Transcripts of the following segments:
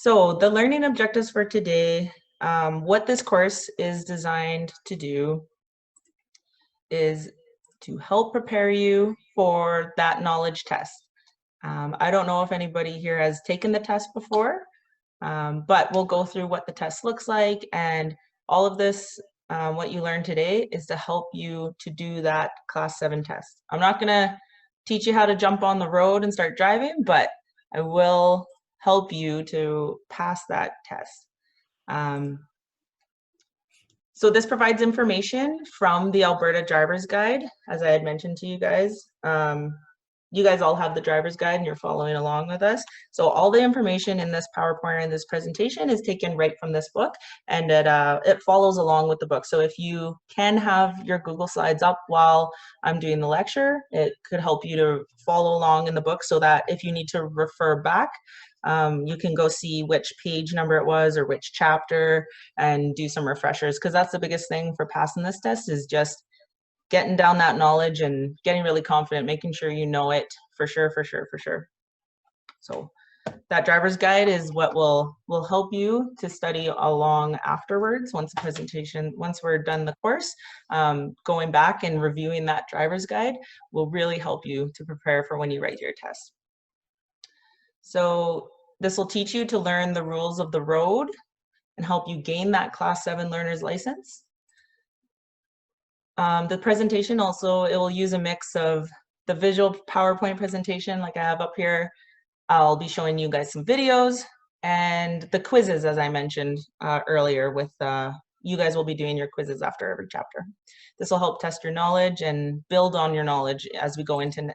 So the learning objectives for today, what this course is designed to do is to help prepare you for that knowledge test. I don't know if anybody here has taken the test before, but we'll go through what the test looks like, and all of this, what you learned today is to help you to do that Class 7 test. I'm not gonna teach you how to jump on the road and start driving, but I will help you to pass that test. So this provides information from the Alberta Driver's Guide, as I had mentioned to you guys. You guys all have the driver's guide and you're following along with us. So all the information in this PowerPoint and this presentation is taken right from this book, and it follows along with the book. So if you can have your Google Slides up while I'm doing the lecture, it could help you to follow along in the book so that if you need to refer back, you can go see which page number it was or which chapter and do some refreshers, because that's the biggest thing for passing this test, is just getting down that knowledge and getting really confident, making sure you know it for sure. So that driver's guide is what will help you to study along afterwards. Once we're done the course, going back and reviewing that driver's guide will really help you to prepare for when you write your test. So this will teach you to learn the rules of the road and help you gain that Class 7 learner's license. The presentation also, it will use a mix of the visual PowerPoint presentation like I have up here. I'll be showing you guys some videos, and the quizzes, as I mentioned earlier, with you guys will be doing your quizzes after every chapter. This will help test your knowledge and build on your knowledge as we go into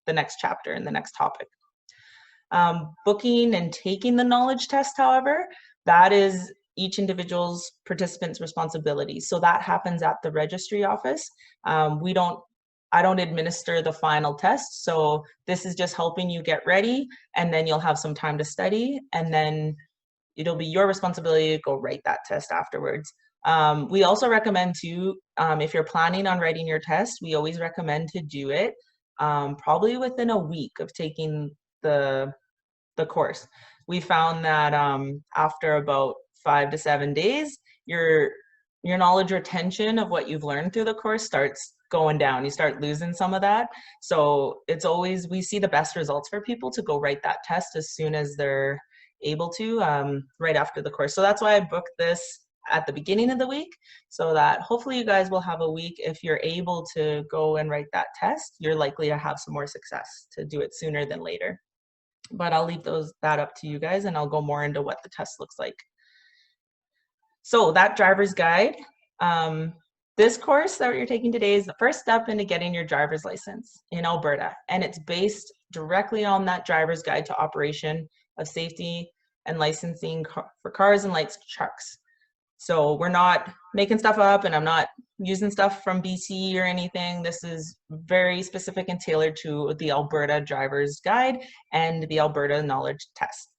the next chapter and the next topic. Booking and taking the knowledge test, however, that is each individual's participant's responsibility. So that happens at the registry office. I don't administer the final test. So this is just helping you get ready, and then you'll have some time to study, and then it'll be your responsibility to go write that test afterwards. We also recommend too, if you're planning on writing your test, we always recommend to do it probably within a week of taking the course. We found that after about 5 to 7 days, your knowledge retention of what you've learned through the course starts going down. You start losing some of that. So it's always, we see the best results for people to go write that test as soon as they're able to, right after the course. So that's why I booked this at the beginning of the week, so that hopefully you guys will have a week. If you're able to go and write that test, you're likely to have some more success to do it sooner than later. But I'll leave that up to you guys, and I'll go more into what the test looks like. So that driver's guide, this course that you're taking today is the first step into getting your driver's license in Alberta, and it's based directly on that driver's guide to operation of safety and licensing for cars and light trucks. So we're not making stuff up, and I'm not using stuff from BC or anything. This is very specific and tailored to the Alberta driver's guide and the Alberta knowledge test.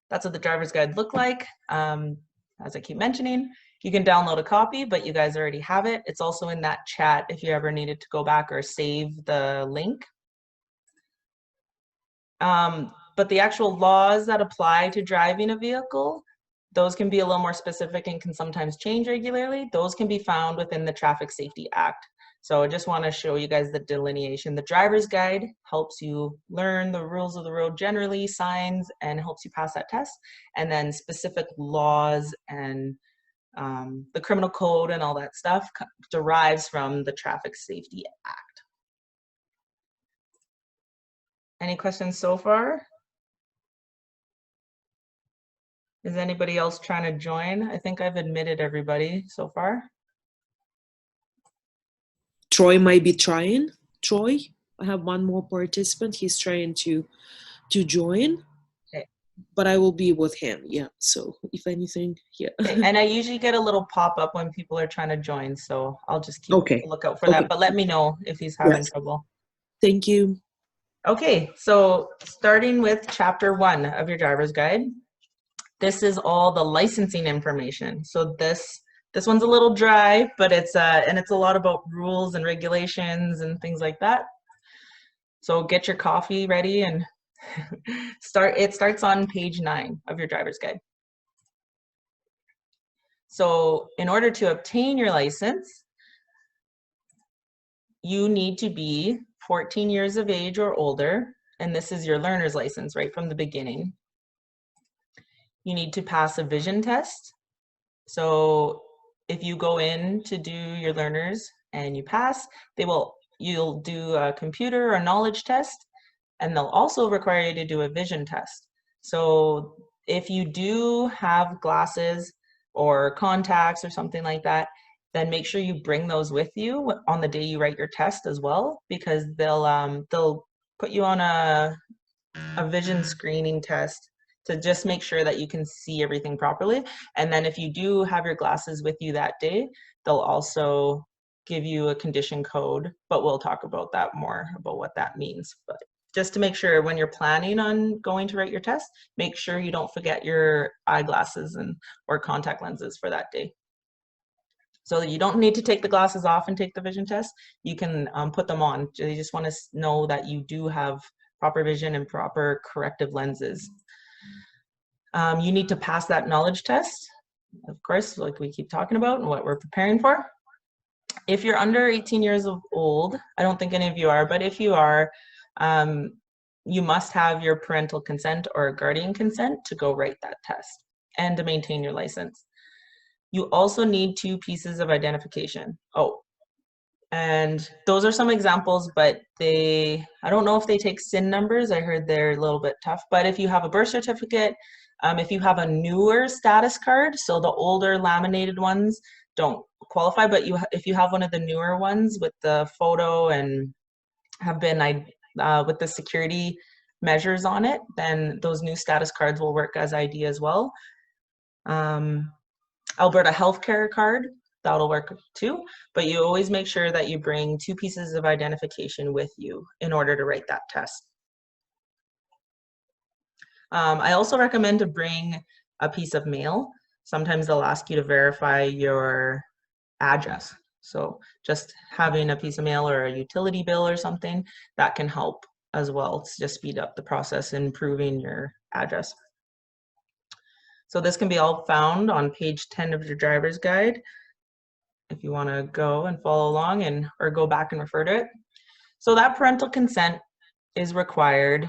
That's what the driver's guide look like. As I keep mentioning, you can download a copy, but you guys already have it. It's also in that chat if you ever needed to go back or save the link. But the actual laws that apply to driving a vehicle, those can be a little more specific and can sometimes change regularly. Those can be found within the Traffic Safety Act. So I just want to show you guys the delineation. The driver's guide helps you learn the rules of the road generally, signs, and helps you pass that test. And then specific laws and the criminal code and all that stuff derives from the Traffic Safety Act. Any questions so far? Is anybody else trying to join? I think I've admitted everybody so far. Troy might be trying. Troy, I have one more participant. He's trying to join. Okay. But I will be with him. Yeah. So if anything, yeah. Okay. And I usually get a little pop-up when people are trying to join, so I'll just keep a lookout for that. But let me know if he's having trouble. Thank you. Okay, so starting with chapter 1 of your driver's guide, this is all the licensing information. So this one's a little dry, but it's a lot about rules and regulations and things like that. So get your coffee ready and It starts on page 9 of your driver's guide. So in order to obtain your license, you need to be 14 years of age or older, and this is your learner's license right from the beginning. You need to pass a vision test. So if you go in to do your learners and you pass, you'll do a computer or knowledge test, and they'll also require you to do a vision test. So if you do have glasses or contacts or something like that, then make sure you bring those with you on the day you write your test as well, because they'll put you on a vision screening test to just make sure that you can see everything properly. And then if you do have your glasses with you that day, they'll also give you a condition code, but we'll talk about that more, about what that means. But just to make sure when you're planning on going to write your test, make sure you don't forget your eyeglasses or contact lenses for that day. So you don't need to take the glasses off and take the vision test. You can put them on. You just want to know that you do have proper vision and proper corrective lenses. You need to pass that knowledge test, of course, like we keep talking about and what we're preparing for. If you're under 18 years old, I don't think any of you are, but if you are, you must have your parental consent or guardian consent to go write that test and to maintain your license. You also need 2 pieces of identification. Oh, and those are some examples, but I don't know if they take SIN numbers. I heard they're a little bit tough, but if you have a birth certificate, if you have a newer status card, so the older laminated ones don't qualify, but if you have one of the newer ones with the photo and have been with the security measures on it, then those new status cards will work as ID as well. Alberta healthcare card, that'll work too, but you always make sure that you bring 2 pieces of identification with you in order to write that test. I also recommend to bring a piece of mail. Sometimes they'll ask you to verify your address. So just having a piece of mail or a utility bill or something, that can help as well to just speed up the process in proving your address. So this can be all found on page 10 of your driver's guide if you want to go and follow along or go back and refer to it. So that parental consent is required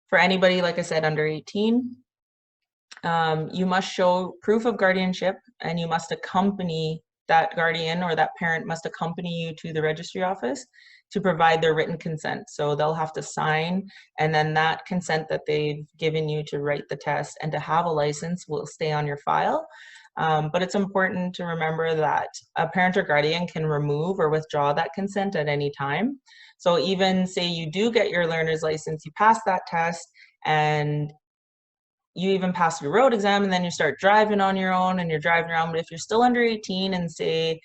for anybody, like I said, under 18. You must show proof of guardianship, and you must accompany that guardian, or that parent must accompany you to the registry office to provide their written consent. So they'll have to sign, and then that consent that they've given you to write the test and to have a license will stay on your file. But it's important to remember that a parent or guardian can remove or withdraw that consent at any time. So even say you do get your learner's license, you pass that test, and you even pass your road exam, and then you start driving on your own and you're driving around. But if you're still under 18 and say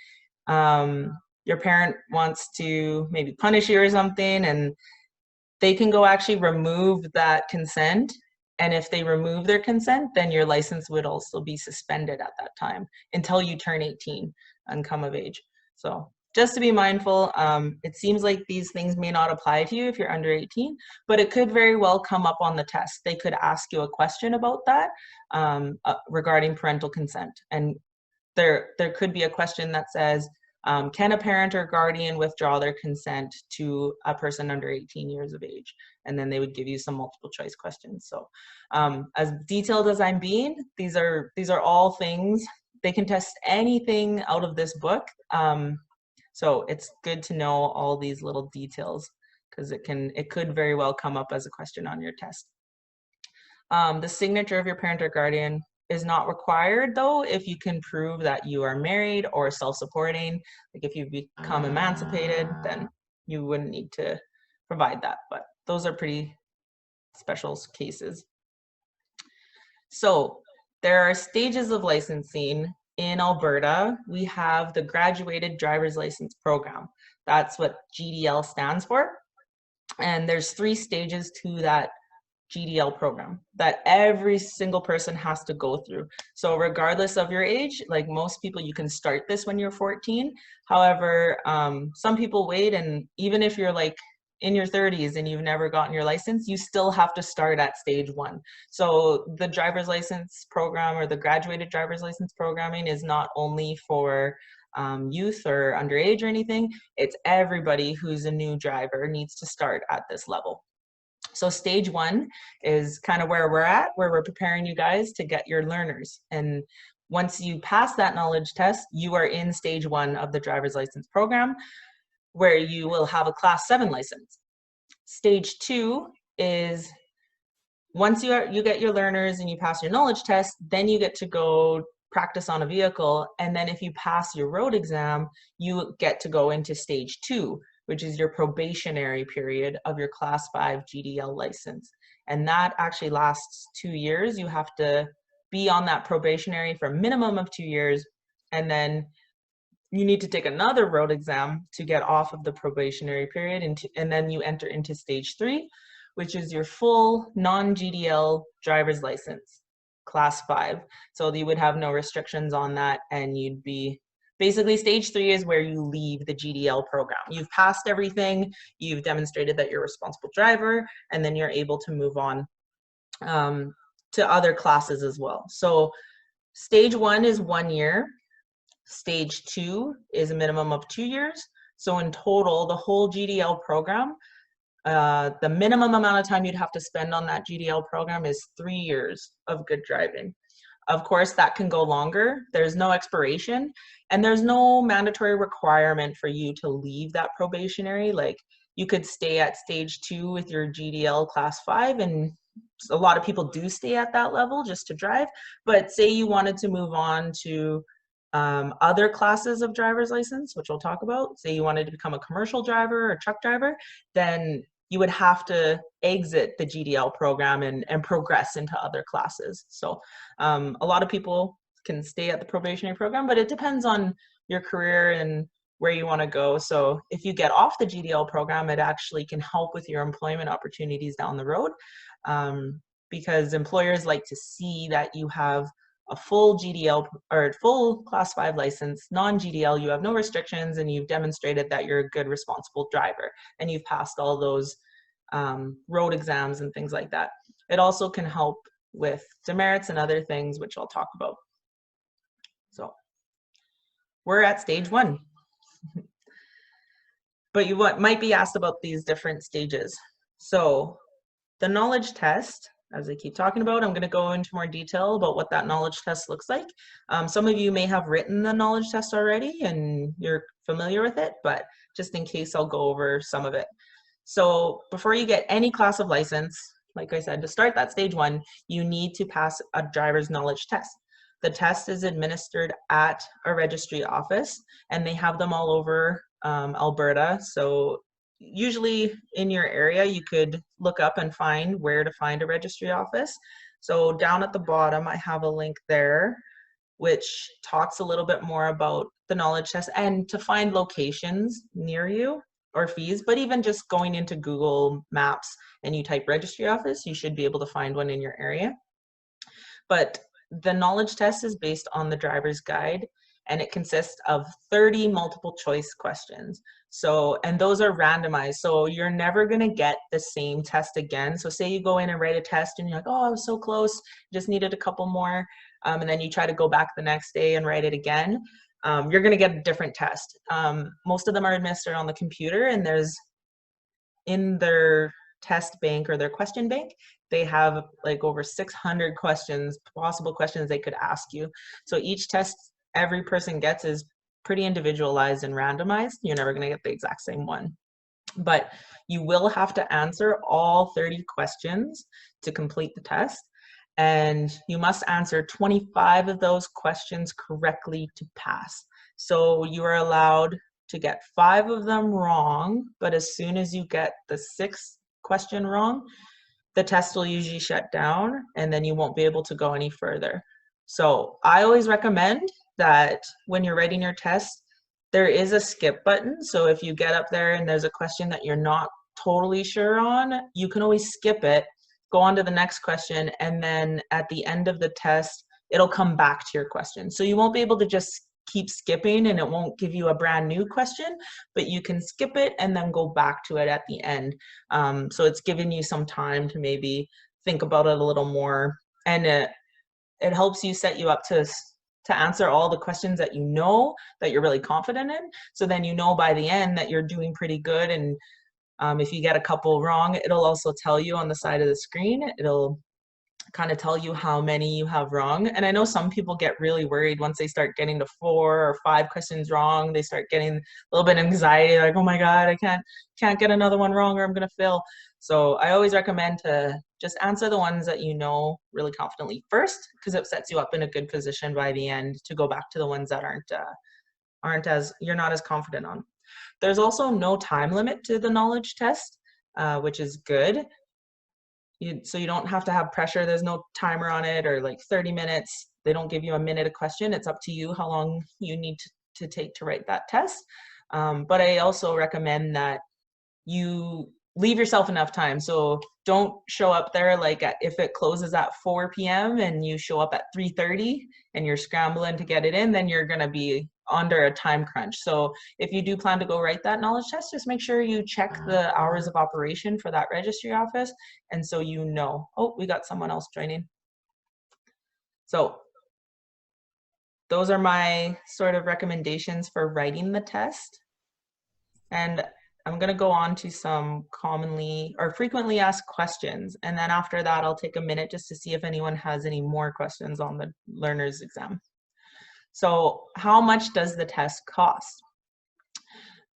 your parent wants to maybe punish you or something, and they can go actually remove that consent. And if they remove their consent, then your license would also be suspended at that time until you turn 18 and come of age. So just to be mindful, it seems like these things may not apply to you if you're under 18, but it could very well come up on the test. They could ask you a question about that regarding parental consent. And there could be a question that says, can a parent or guardian withdraw their consent to a person under 18 years of age? And then they would give you some multiple choice questions. So as detailed as I'm being, these are all things. They can test anything out of this book. So it's good to know all these little details, because it could very well come up as a question on your test. The signature of your parent or guardian is not required, though, if you can prove that you are married or self-supporting. Like if you've become emancipated, then you wouldn't need to provide that, but those are pretty special cases. So there are stages of licensing. In Alberta, we have the Graduated Driver's License Program. That's what GDL stands for. And there's 3 stages to that GDL program that every single person has to go through. So regardless of your age, like most people, you can start this when you're 14. However, some people wait, and even if you're like in your 30s and you've never gotten your license, you still have to start at stage 1. So the driver's license program, or the graduated driver's license programming, is not only for youth or underage or anything. It's everybody who's a new driver needs to start at this level. So stage 1 is kind of where we're at, where we're preparing you guys to get your learners. And once you pass that knowledge test, you are in stage 1 of the driver's license program, where you will have a class 7 license. Stage 2 is once you get your learners and you pass your knowledge test, then you get to go practice on a vehicle. And then if you pass your road exam, you get to go into stage 2, which is your probationary period of your class 5 GDL license. And that actually lasts 2 years. You have to be on that probationary for a minimum of 2 years. And then you need to take another road exam to get off of the probationary period. And then you enter into stage 3, which is your full non-GDL driver's license, class 5. So you would have no restrictions on that, and you'd be basically, stage 3 is where you leave the GDL program. You've passed everything, you've demonstrated that you're a responsible driver, and then you're able to move on to other classes as well. So stage 1 is 1 year. Stage 2 is a minimum of 2 years. So in total, the whole GDL program, the minimum amount of time you'd have to spend on that GDL program is 3 years of good driving. Of course, that can go longer. There's no expiration, and there's no mandatory requirement for you to leave that probationary. Like, you could stay at stage 2 with your GDL class 5, and a lot of people do stay at that level just to drive. But say you wanted to move on to other classes of driver's license, which we'll talk about. Say you wanted to become a commercial driver or truck driver, then you would have to exit the GDL program and progress into other classes. So a lot of people can stay at the probationary program, but it depends on your career and where you want to go. So if you get off the GDL program, it actually can help with your employment opportunities down the road, because employers like to see that you have a full GDL or full class 5 license, non-GDL, you have no restrictions, and you've demonstrated that you're a good, responsible driver, and you've passed all those road exams and things like that. It also can help with demerits and other things, which I'll talk about. So we're at stage 1. But you might be asked about these different stages. So the knowledge test, as I keep talking about, I'm going to go into more detail about what that knowledge test looks like. Some of you may have written the knowledge test already and you're familiar with it, but just in case, I'll go over some of it. So before you get any class of license, like I said, to start that stage 1, you need to pass a driver's knowledge test. The test is administered at a registry office, and they have them all over Alberta. So usually in your area, you could look up and find where to find a registry office. So down at the bottom, I have a link there, which talks a little bit more about the knowledge test and to find locations near you, or fees. But even just going into Google Maps and you type registry office, you should be able to find one in your area. But the knowledge test is based on the driver's guide, and it consists of 30 multiple choice questions. So, and those are randomized. So you're never gonna get the same test again. So say you go in and write a test and you're like, oh, I was so close, just needed a couple more. And then you try to go back the next day and write it again. You're gonna get a different test. Most of them are administered on the computer, and there's in their test bank or their question bank, they have like over 600 questions, possible questions they could ask you. So each test every person gets is pretty individualized and randomized. You're never gonna get the exact same one. But you will have to answer all 30 questions to complete the test. And you must answer 25 of those questions correctly to pass. So you are allowed to get 5 of them wrong, but as soon as you get the 6th question wrong, the test will usually shut down, and then you won't be able to go any further. So I always recommend that when you're writing your test, there is a skip button. So if you get up there and there's a question that you're not totally sure on, you can always skip it, go on to the next question, and then at the end of the test, it'll come back to your question. So you won't be able to just keep skipping and it won't give you a brand new question, but you can skip it and then go back to it at the end. So it's giving you some time to maybe think about it a little more, and it helps you set you up to answer all the questions that you know that you're really confident in. So then you know by the end that you're doing pretty good. And if you get a couple wrong, it'll also tell you on the side of the screen. It'll kind of tell you how many you have wrong. And I know some people get really worried once they start getting to 4 or 5 questions wrong. They start getting a little bit of anxiety, like, oh my God, I can't get another one wrong or I'm going to fail. So I always recommend to just answer the ones that you know really confidently first, because it sets you up in a good position by the end to go back to the ones that aren't as, you're not as confident on. There's also no time limit to the knowledge test, which is good. So you don't have to have pressure. There's no timer on it, or like 30 minutes. They don't give you a minute a question. It's up to you how long you need to take to write that test. But I also recommend that you leave yourself enough time. So don't show up there like if it closes at 4 p.m. and you show up at 3:30 and you're scrambling to get it in, then you're going to be under a time crunch. So if you do plan to go write that knowledge test, just make sure you check the hours of operation for that registry office. And so you know, oh, we got someone else joining. So those are my sort of recommendations for writing the test. And I'm going to go on to some commonly or frequently asked questions. And then after that, I'll take a minute just to see if anyone has any more questions on the learner's exam. So how much does the test cost?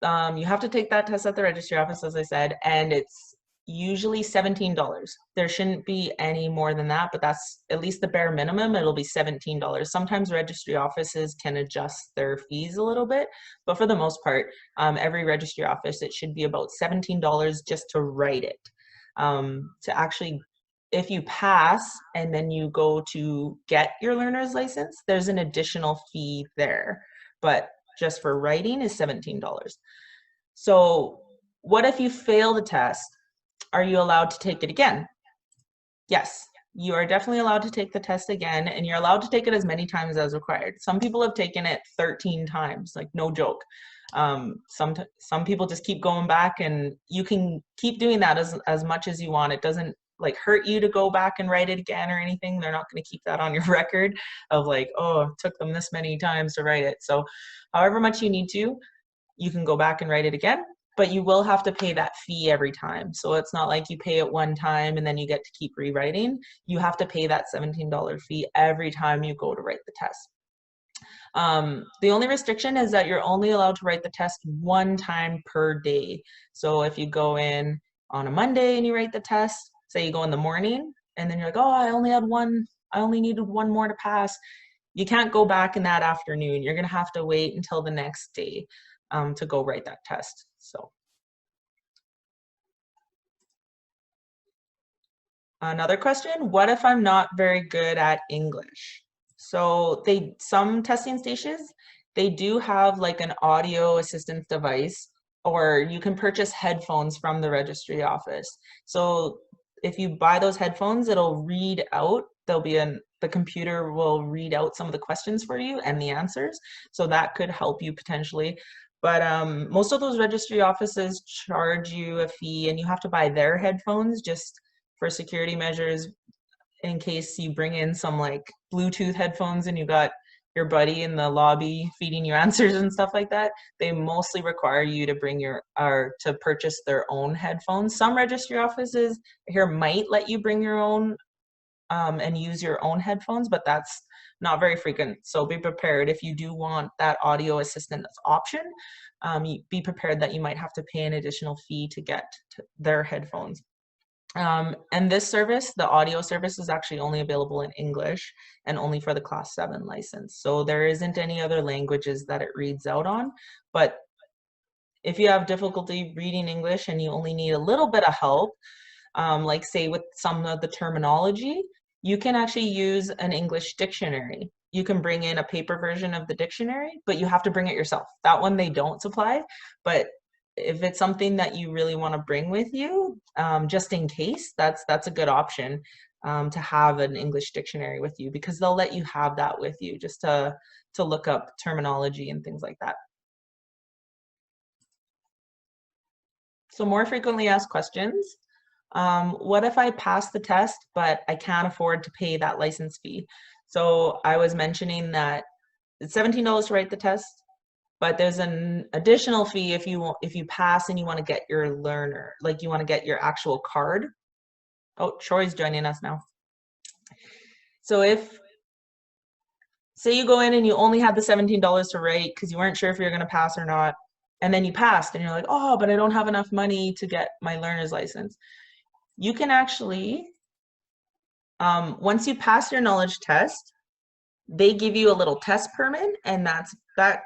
You have to take that test at the registry office, as I said, and it's usually $17. There shouldn't be any more than that, but that's at least the bare minimum. It'll be $17. Sometimes registry offices can adjust their fees a little bit, but for the most part, every registry office, it should be about $17 just to write it. To actually, if you pass and then you go to get your learner's license, there's an additional fee there, but just for writing is $17. So what if you fail the test? Are you allowed to take it again? Yes, you are definitely allowed to take the test again, and you're allowed to take it as many times as required. Some people have taken it 13 times, like no joke. Some people just keep going back, and you can keep doing that as much as you want. It doesn't like hurt you to go back and write it again or anything. They're not going to keep that on your record of like, oh, it took them this many times to write it. So however much you need to, you can go back and write it again, but you will have to pay that fee every time. So it's not like you pay it one time and then you get to keep rewriting. You have to pay that $17 fee every time you go to write the test. The only restriction is that you're only allowed to write the test one time per day. So if you go in on a Monday and you write the test, say you go in the morning and then you're like, oh, I only needed one more to pass. You can't go back in that afternoon. You're gonna have to wait until the next day to go write that test. So another question, what if I'm not very good at English? So some testing stations, they do have like an audio assistance device, or you can purchase headphones from the registry office. So if you buy those headphones, it'll read out, the computer will read out some of the questions for you and the answers. So that could help you potentially. But most of those registry offices charge you a fee, and you have to buy their headphones just for security measures, in case you bring in some like Bluetooth headphones and you got your buddy in the lobby feeding you answers and stuff like that. They mostly require you to bring to purchase their own headphones. Some registry offices here might let you bring your own and use your own headphones, but that's not very frequent. So be prepared if you do want that audio assistant option. Be prepared that you might have to pay an additional fee to get their headphones. And this service, the audio service, is actually only available in English and only for the Class 7 license. So there isn't any other languages that it reads out on. But if you have difficulty reading English and you only need a little bit of help, like say with some of the terminology, you can actually use an English dictionary. You can bring in a paper version of the dictionary, but you have to bring it yourself. That one they don't supply, but if it's something that you really want to bring with you, just in case, that's a good option. to have an English dictionary with you, because they'll let you have that with you just to look up terminology and things like that. So more frequently asked questions. What if I pass the test, but I can't afford to pay that license fee? So I was mentioning that it's $17 to write the test, but there's an additional fee if you pass and you want to get your learner, like you want to get your actual card. Oh, Troy's joining us now. So if, say you go in and you only had the $17 to write because you weren't sure if you're going to pass or not, and then you passed and you're like, oh, but I don't have enough money to get my learner's license. You can actually, once you pass your knowledge test, they give you a little test permit, and that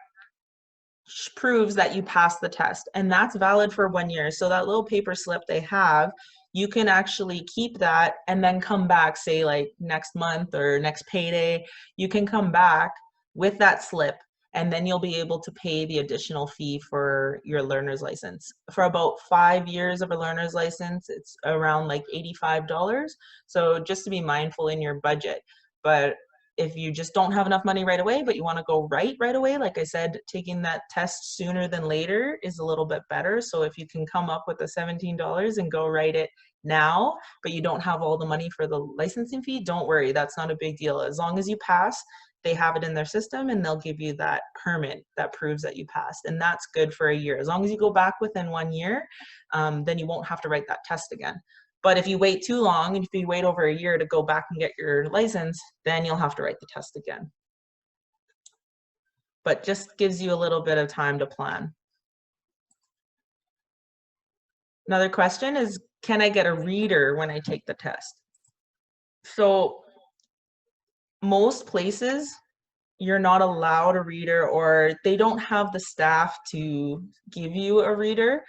proves that you passed the test, and that's valid for 1 year. So that little paper slip they have, you can actually keep that and then come back, say like next month or next payday, you can come back with that slip, and then you'll be able to pay the additional fee for your learner's license. For about 5 years of a learner's license, it's around like $85. So just to be mindful in your budget. But if you just don't have enough money right away, but you want to go right away, like I said, taking that test sooner than later is a little bit better. So if you can come up with the $17 and go write it now, but you don't have all the money for the licensing fee, don't worry, that's not a big deal. As long as you pass, they have it in their system and they'll give you that permit that proves that you passed. And that's good for a year. As long as you go back within 1 year, then you won't have to write that test again. But if you wait too long, and if you wait over a year to go back and get your license, then you'll have to write the test again. But just gives you a little bit of time to plan. Another question is, can I get a reader when I take the test? So most places, you're not allowed a reader, or they don't have the staff to give you a reader.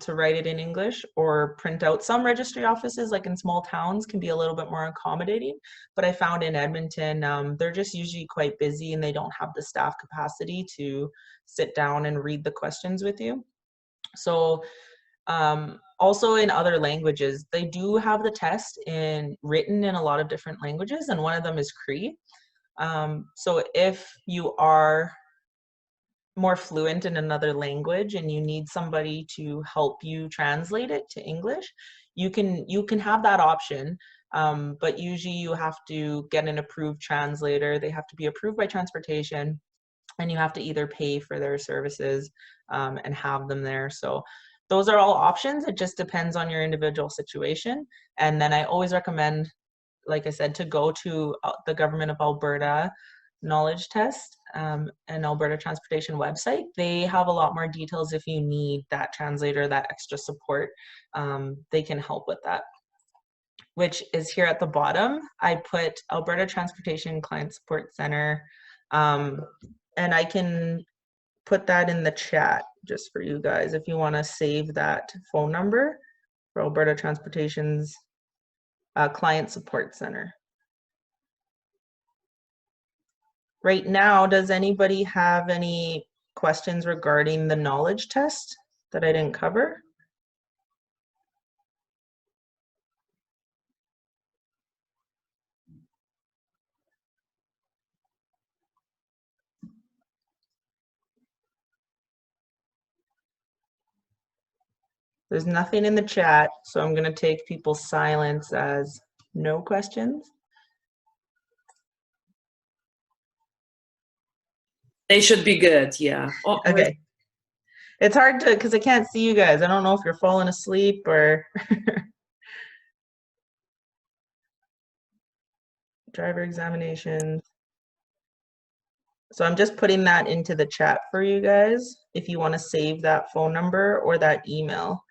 To write it in English or print out. Some registry offices, like in small towns, can be a little bit more accommodating, but I found in Edmonton, they're just usually quite busy and they don't have the staff capacity to sit down and read the questions with you. So also in other languages, they do have the test written in a lot of different languages, and one of them is Cree. So if you are more fluent in another language and you need somebody to help you translate it to English, you can have that option, but usually you have to get an approved translator. They have to be approved by transportation, and you have to either pay for their services and have them there. So those are all options. It just depends on your individual situation. And then I always recommend, like I said, to go to the Government of Alberta knowledge test and Alberta Transportation website. They have a lot more details if you need that translator, that extra support. They can help with that, which is here at the bottom. I put Alberta Transportation Client Support Center, and I can put that in the chat just for you guys if you want to save that phone number for Alberta Transportation's Client Support Center. Right now, does anybody have any questions regarding the knowledge test that I didn't cover? There's nothing in the chat, so I'm going to take people's silence as no questions. They should be good, yeah. Oh, okay. It's hard to, because I can't see you guys. I don't know if you're falling asleep or driver examinations. So I'm just putting that into the chat for you guys if you want to save that phone number or that email.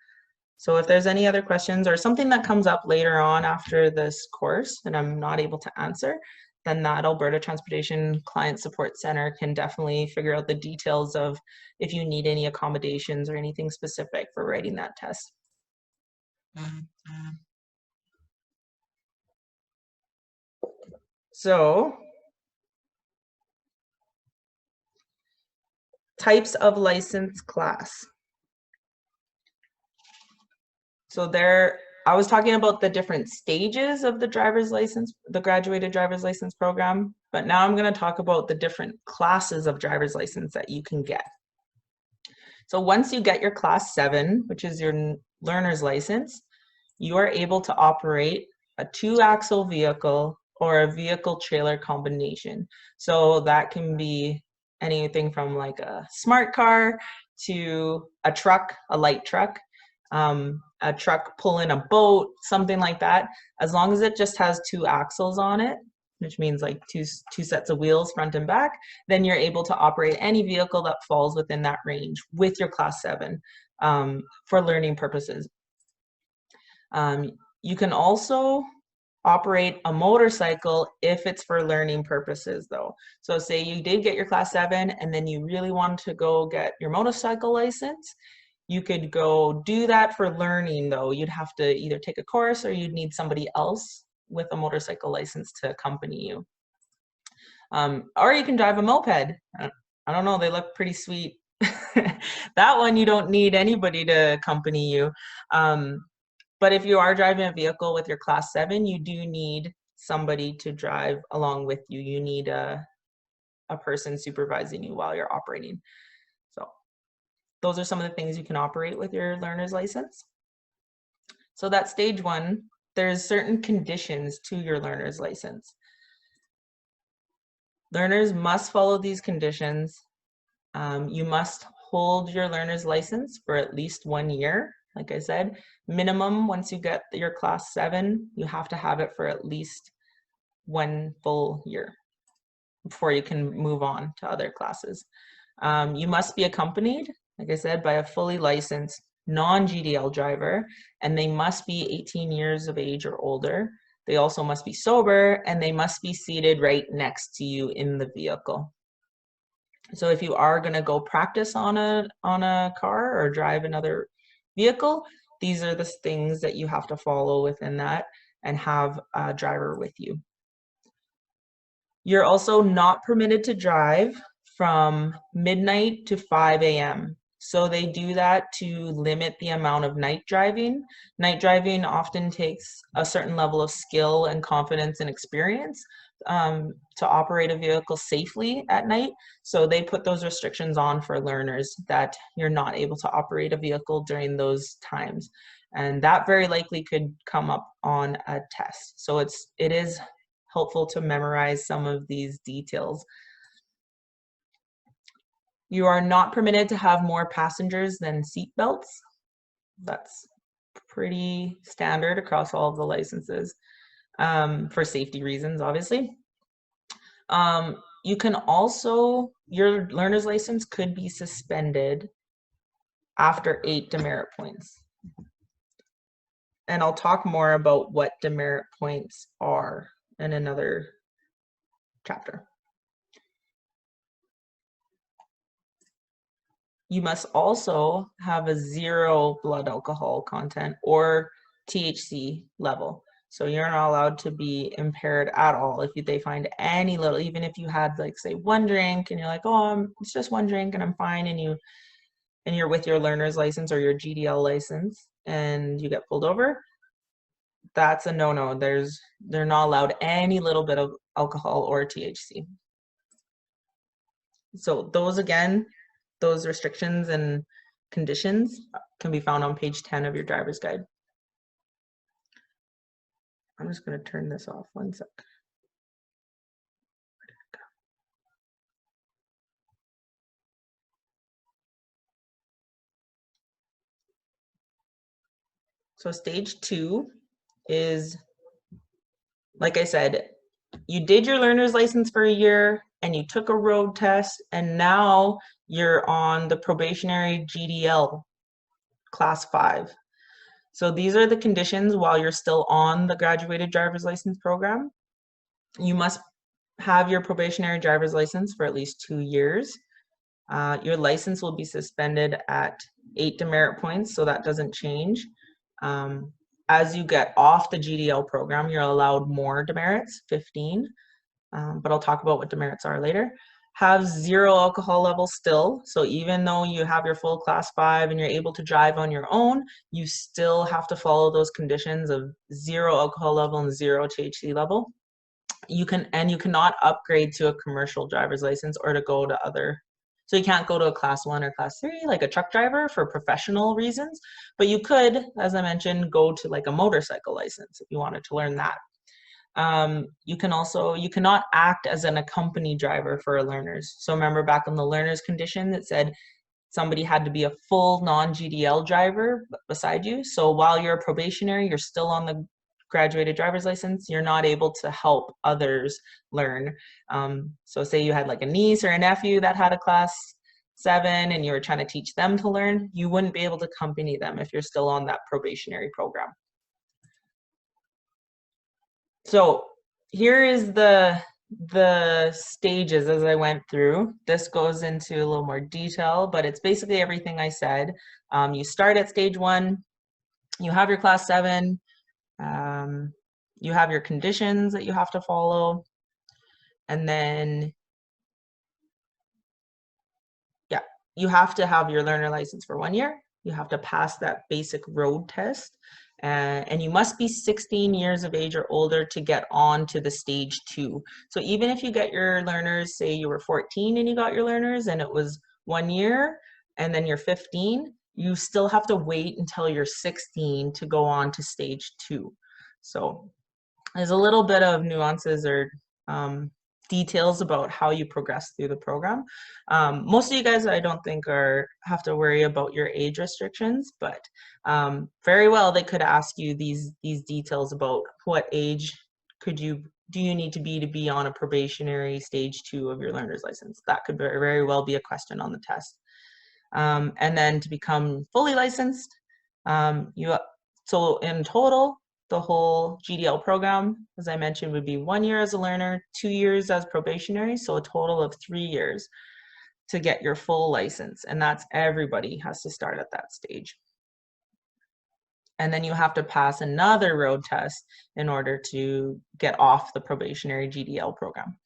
So if there's any other questions or something that comes up later on after this course and I'm not able to answer, then that Alberta Transportation Client Support Center can definitely figure out the details of if you need any accommodations or anything specific for writing that test. So, types of license class. So there I was talking about the different stages of the driver's license, the graduated driver's license program, but now I'm going to talk about the different classes of driver's license that you can get. So once you get your class 7, which is your learner's license, you are able to operate a 2-axle vehicle or a vehicle trailer combination. So that can be anything from like a smart car to a truck, a light truck, a truck pulling a boat, something like that. As long as it just has 2 axles on it, which means like two sets of wheels, front and back, then you're able to operate any vehicle that falls within that range with your class 7 for learning purposes. You can also operate a motorcycle if it's for learning purposes though. So say you did get your class 7 and then you really want to go get your motorcycle license, you could go do that for learning though. You'd have to either take a course or you'd need somebody else with a motorcycle license to accompany you. Or you can drive a moped. I don't know, they look pretty sweet. That one you don't need anybody to accompany you. But if you are driving a vehicle with your class 7, you do need somebody to drive along with you. You need a person supervising you while you're operating. So those are some of the things you can operate with your learner's license. So that stage 1, there's certain conditions to your learner's license. Learners must follow these conditions. You must hold your learner's license for at least 1 year. Like I said, minimum once you get your class 7, you have to have it for at least 1 full year before you can move on to other classes. You must be accompanied, like I said, by a fully licensed non-GDL driver, and they must be 18 years of age or older. They also must be sober, and they must be seated right next to you in the vehicle. So if you are going to go practice on a car or drive another vehicle, these are the things that you have to follow within that and have a driver with you. You're also not permitted to drive from midnight to 5 a.m. So they do that to limit the amount of night driving. Night driving often takes a certain level of skill and confidence and experience to operate a vehicle safely at night. So they put those restrictions on for learners that you're not able to operate a vehicle during those times. And that very likely could come up on a test. So it is helpful to memorize some of these details. You are not permitted to have more passengers than seat belts. That's pretty standard across all of the licenses for safety reasons, obviously. You can also, your learner's license could be suspended after 8 demerit points. And I'll talk more about what demerit points are in another chapter. You must also have a 0 blood alcohol content or THC level. So you're not allowed to be impaired at all if they find any little, even if you had like say 1 drink and you're like, oh, it's just 1 drink and I'm fine, and you're with your learner's license or your GDL license and you get pulled over, that's a no-no. They're not allowed any little bit of alcohol or THC. So those, again, those restrictions and conditions can be found on page 10 of your driver's guide. I'm just going to turn this off 1 sec. Where did it go? So stage 2 is, like I said, you did your learner's license for a year and you took a road test, and now you're on the probationary GDL class 5. So these are the conditions while you're still on the graduated driver's license program. You must have your probationary driver's license for at least 2 years. Your license will be suspended at 8 demerit points, so that doesn't change. As you get off the GDL program, you're allowed more demerits, 15, but I'll talk about what demerits are later. have 0 alcohol level still. So even though you have your full class 5 and you're able to drive on your own, you still have to follow those conditions of 0 alcohol level and 0 THC level. You cannot upgrade to a commercial driver's license or to go to other. So you can't go to a class 1 or class 3 like a truck driver for professional reasons, but you could, as I mentioned, go to like a motorcycle license if you wanted to learn that. You cannot act as an accompany driver for learners. So remember back on the learners condition that said somebody had to be a full non-GDL driver beside you. So while you're a probationary, you're still on the graduated driver's license, you're not able to help others learn. So say you had like a niece or a nephew that had a class 7 and you were trying to teach them to learn, you wouldn't be able to accompany them if you're still on that probationary program. So here is the stages as I went through. This goes into a little more detail, but it's basically everything I said. You start at stage 1, you have your class 7, you have your conditions that you have to follow, and then you have to have your learner license for 1 year. You have to pass that basic road test, and you must be 16 years of age or older to get on to the stage 2. So even if you get your learners, say you were 14 and you got your learners and it was 1 year and then you're 15, you still have to wait until you're 16 to go on to stage 2. So there's a little bit of nuances or details about how you progress through the program. Most of you guys, I don't think have to worry about your age restrictions, but very well they could ask you these details about what age do you need to be on a probationary stage 2 of your learner's license. That could very well be a question on the test. And then to become fully licensed, so in total, the whole GDL program, as I mentioned, would be 1 year as a learner, 2 years as probationary, so a total of 3 years to get your full license. And that's everybody has to start at that stage. And then you have to pass another road test in order to get off the probationary GDL program.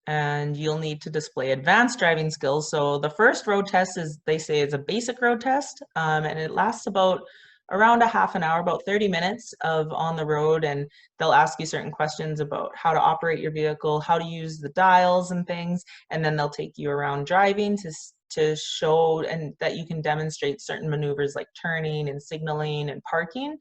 And you'll need to display advanced driving skills. So the first road test they say is a basic road test, and it lasts around a half an hour, about 30 minutes of on the road, and they'll ask you certain questions about how to operate your vehicle, how to use the dials and things, and then they'll take you around driving to show and that you can demonstrate certain maneuvers like turning and signaling and parking.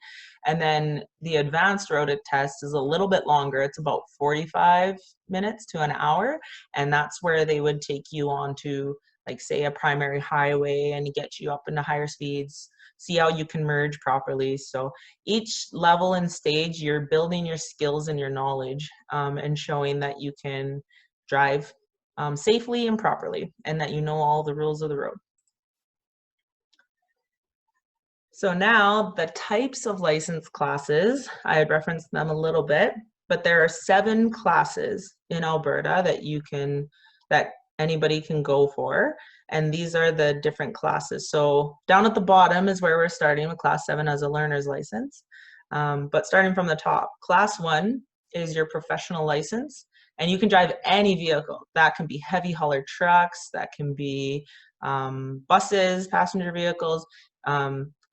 And then the advanced road test is a little bit longer. It's about 45 minutes to an hour, and that's where they would take you on to, like, say, a primary highway and get you up into higher speeds, see how you can merge properly. So each level and stage, you're building your skills and your knowledge, and showing that you can drive safely and properly, and that you know all the rules of the road. So now the types of license classes, I had referenced them a little bit, but there are 7 classes in Alberta that anybody can go for, and these are the different classes. So down at the bottom is where we're starting with class 7 as a learner's license, but starting from the top, class 1 is your professional license, and you can drive any vehicle. That can be heavy hauler trucks, that can be buses, passenger vehicles.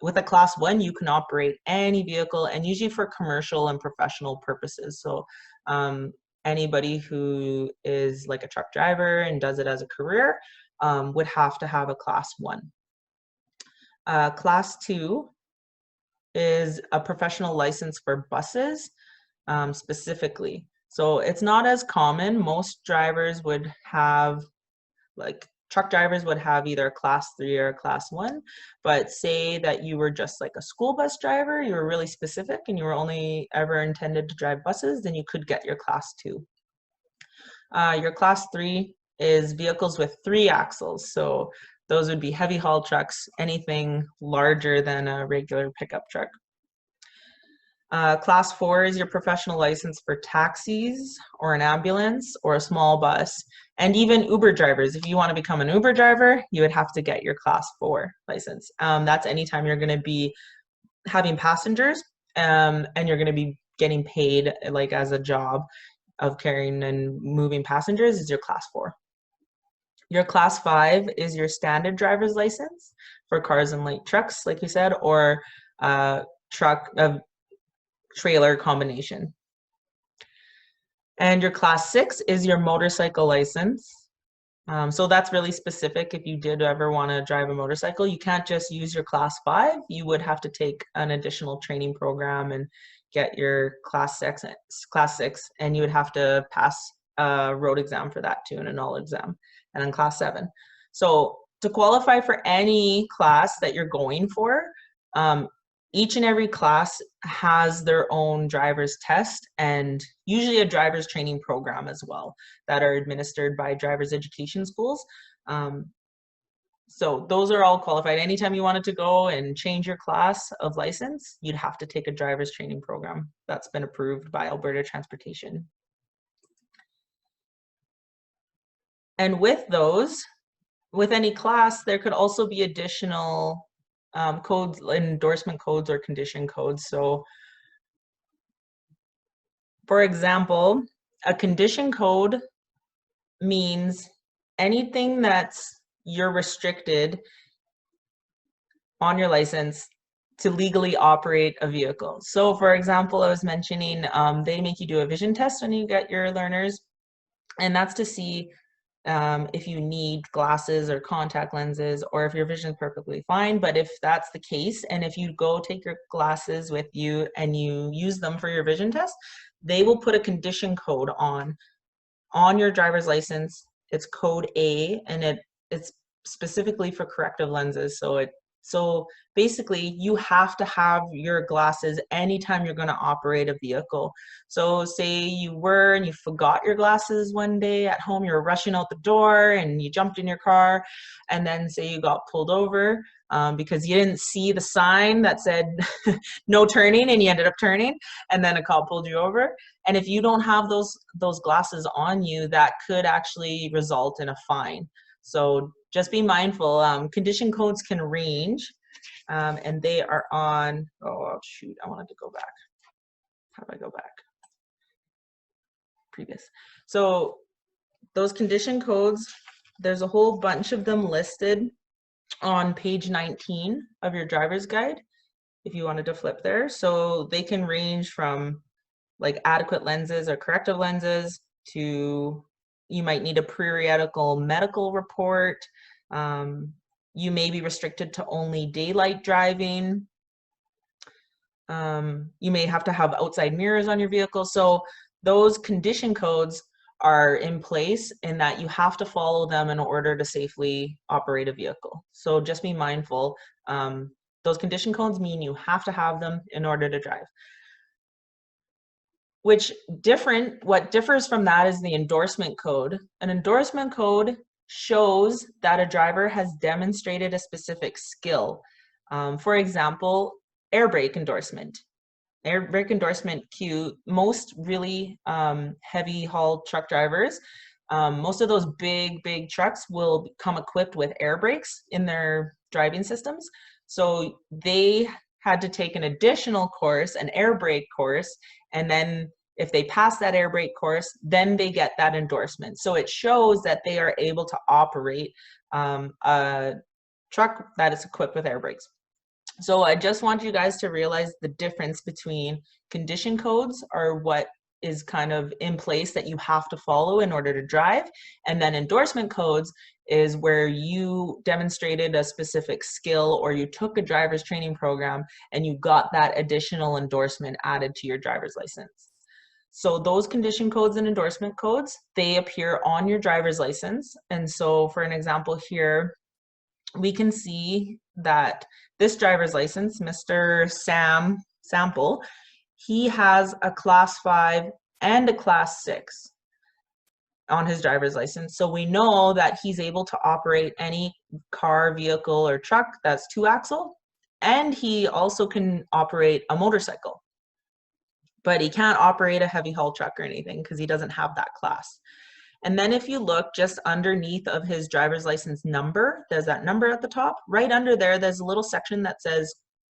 With a class 1, you can operate any vehicle, and usually for commercial and professional purposes. So anybody who is like a truck driver and does it as a career would have to have a class 1. Class 2 is a professional license for buses specifically. So it's not as common. Most drivers would have, like, truck drivers would have either a class 3 or a class 1, but say that you were just like a school bus driver, you were really specific and you were only ever intended to drive buses, then you could get your class 2. Your class 3 is vehicles with 3 axles. So those would be heavy haul trucks, anything larger than a regular pickup truck. Class 4 is your professional license for taxis or an ambulance or a small bus, and even Uber drivers. If you want to become an Uber driver, you would have to get your class 4 license. That's anytime you're going to be having passengers and you're going to be getting paid like as a job. of carrying and moving passengers is your class 4. Your class 5 is your standard driver's license for cars and light trucks, like you said, or truck trailer combination. And your class 6 is your motorcycle license. So that's really specific. If you did ever want to drive a motorcycle, you can't just use your class 5. You would have to take an additional training program and get your class 6, and you would have to pass a road exam for that too, and a knowledge exam, and then class 7. So to qualify for any class that you're going for, each and every class has their own driver's test and usually a driver's training program as well that are administered by driver's education schools. So those are all qualified. Anytime you wanted to go and change your class of license, you'd have to take a driver's training program that's been approved by Alberta Transportation. And with those, with any class, there could also be additional codes, endorsement codes or condition codes. So for example, a condition code means anything that's you're restricted on your license to legally operate a vehicle. So for example, I was mentioning they make you do a vision test when you get your learners, and that's to see if you need glasses or contact lenses, or if your vision is perfectly fine. But if that's the case, and if you go take your glasses with you and you use them for your vision test, they will put a condition code on your driver's license. It's code A, and it's specifically for corrective lenses. So basically you have to have your glasses anytime you're going to operate a vehicle. So say you were and you forgot your glasses one day at home, you were rushing out the door and you jumped in your car, and then say you got pulled over because you didn't see the sign that said no turning, and you ended up turning, and then a cop pulled you over. And if you don't have those glasses on you, that could actually result in a fine. So just be mindful. Condition codes can range, and they are on, oh shoot, I wanted to go back. How do I go back? Previous. So those condition codes, there's a whole bunch of them listed on page 19 of your driver's guide, if you wanted to flip there. So they can range from like adequate lenses or corrective lenses to you might need a periodical medical report. You may be restricted to only daylight driving. You may have to have outside mirrors on your vehicle. So those condition codes are in place in that you have to follow them in order to safely operate a vehicle. So just be mindful. Those condition codes mean you have to have them in order to drive. What differs from that is the endorsement code. An endorsement code shows that a driver has demonstrated a specific skill. For example, air brake endorsement. Air brake endorsement Q, most really heavy haul truck drivers, most of those big trucks will come equipped with air brakes in their driving systems. So they had to take an additional course, an air brake course, and then if they pass that air brake course, then they get that endorsement. So it shows that they are able to operate a truck that is equipped with air brakes. So I just want you guys to realize the difference between condition codes are what is kind of in place that you have to follow in order to drive, and then endorsement codes is where you demonstrated a specific skill or you took a driver's training program and you got that additional endorsement added to your driver's license. So those condition codes and endorsement codes, they appear on your driver's license. And so for an example here, we can see that this driver's license, Mr. Sample, he has a class 5 and a class 6 on his driver's license. So we know that he's able to operate any car, vehicle, or truck that's 2-axle, and he also can operate a motorcycle. But he can't operate a heavy haul truck or anything because he doesn't have that class. And then if you look just underneath of his driver's license number, there's that number at the top. Right under there, there's a little section that says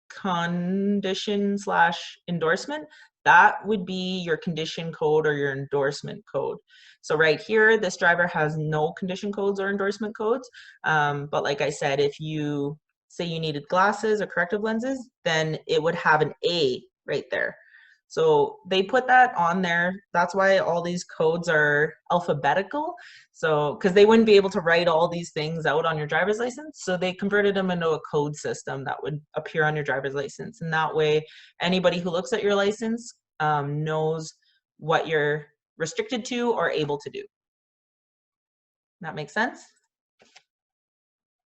condition / endorsement, that would be your condition code or your endorsement code. So right here, this driver has no condition codes or endorsement codes. But like I said, if you say you needed glasses or corrective lenses, then it would have an A right there. So they put that on there. That's why all these codes are alphabetical. So, because they wouldn't be able to write all these things out on your driver's license. So they converted them into a code system that would appear on your driver's license. And that way, anybody who looks at your license knows what you're restricted to or able to do. That makes sense?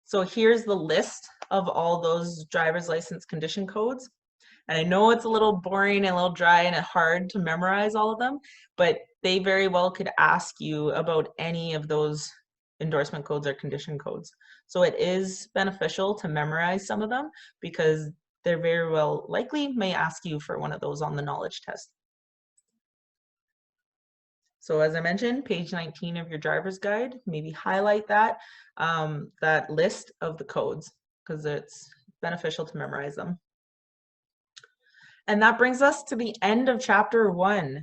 So here's the list of all those driver's license condition codes. And I know it's a little boring and a little dry and hard to memorize all of them, but they very well could ask you about any of those endorsement codes or condition codes. So it is beneficial to memorize some of them because they're very well likely may ask you for one of those on the knowledge test. So as I mentioned, page 19 of your driver's guide, maybe highlight that, that list of the codes because it's beneficial to memorize them. And that brings us to the end of chapter 1.